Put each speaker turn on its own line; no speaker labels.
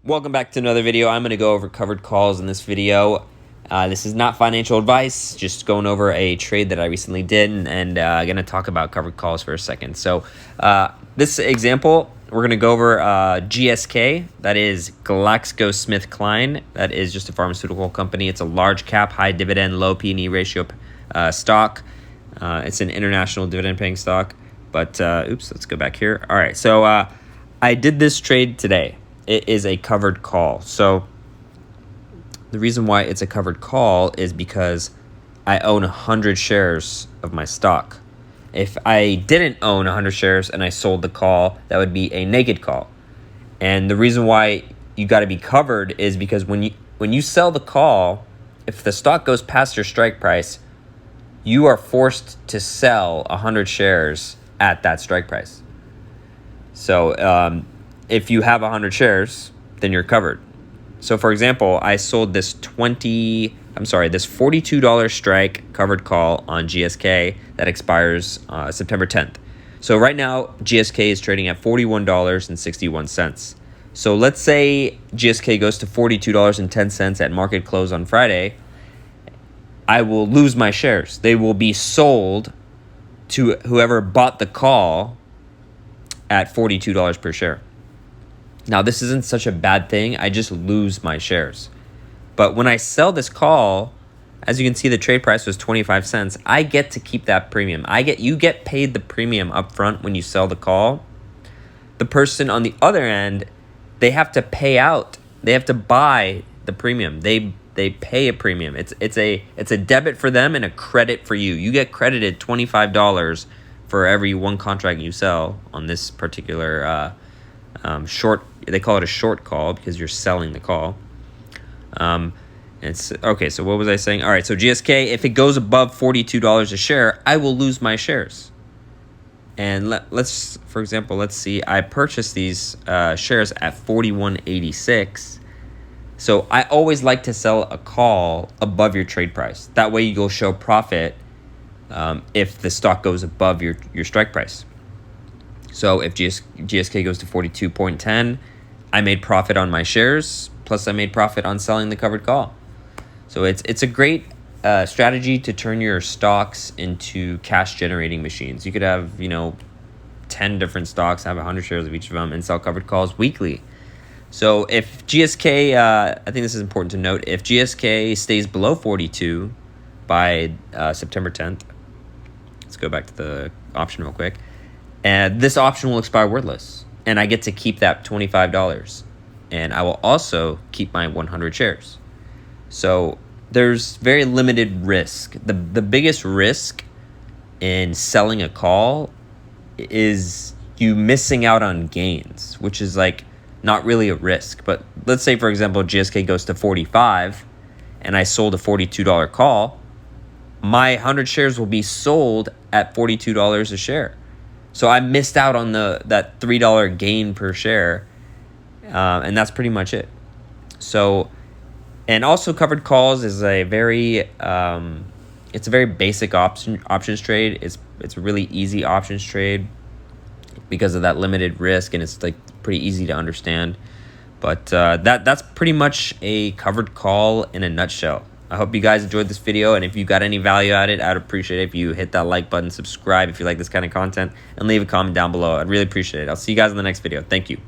Welcome back to another video. I'm going to go over covered calls in this video. This is not financial advice, just going over a trade that I recently did and going to talk about covered calls for a second. So this example, we're going to go over GSK, that is GlaxoSmithKline. That is just a pharmaceutical company. It's a large cap, high dividend, low P/E ratio stock. It's an international dividend paying stock. But oops, let's go back here. All right, so I did this trade today. It is a covered call. So the reason why it's a covered call is because I own 100 shares of my stock. If I didn't own 100 shares and I sold the call, that would be a naked call. And the reason why you got to be covered is because when you sell the call, if the stock goes past your strike price, you are forced to sell 100 shares at that strike price. So if you have 100 shares, then you're covered. So for example, I sold this $42 strike covered call on GSK that expires September 10th. So right now, GSK is trading at $41.61. So let's say GSK goes to $42.10 at market close on Friday. I will lose my shares. They will be sold to whoever bought the call at $42 per share. Now, this isn't such a bad thing. I just lose my shares. But when I sell this call, as you can see, the trade price was 25 cents. I get to keep that premium. You get paid the premium up front when you sell the call. The person on the other end, they have to pay out. They have to buy the premium. They pay a premium. It's a debit for them and a credit for you. You get credited $25 for every one contract you sell on this particular short. They call it a short call because you're selling the call. It's okay. So what was I saying? All right. So GSK, if it goes above $42 a share, I will lose my shares. And let's, for example, let's see. I purchased these shares at $41.86. So I always like to sell a call above your trade price. That way you'll show profit if the stock goes above your strike price. So if GSK goes to 42.10, I made profit on my shares, plus I made profit on selling the covered call. So it's a great strategy to turn your stocks into cash generating machines. You could have 10 different stocks, have 100 shares of each of them, and sell covered calls weekly. So if GSK, I think this is important to note, if GSK stays below 42 by September 10th, let's go back to the option real quick. And this option will expire worthless. And I get to keep that $25. And I will also keep my 100 shares. So there's very limited risk. The biggest risk in selling a call is you missing out on gains, which is like not really a risk. But let's say, for example, GSK goes to 45 and I sold a $42 call. My 100 shares will be sold at $42 a share. So I missed out on that $3 gain per share, and that's pretty much it. So, and also covered calls is a very it's a very basic options trade. It's a really easy options trade because of that limited risk, and it's like pretty easy to understand. But that's pretty much a covered call in a nutshell. I hope you guys enjoyed this video, and if you got any value out of it, I'd appreciate it if you hit that like button, subscribe if you like this kind of content, and leave a comment down below. I'd really appreciate it. I'll see you guys in the next video. Thank you.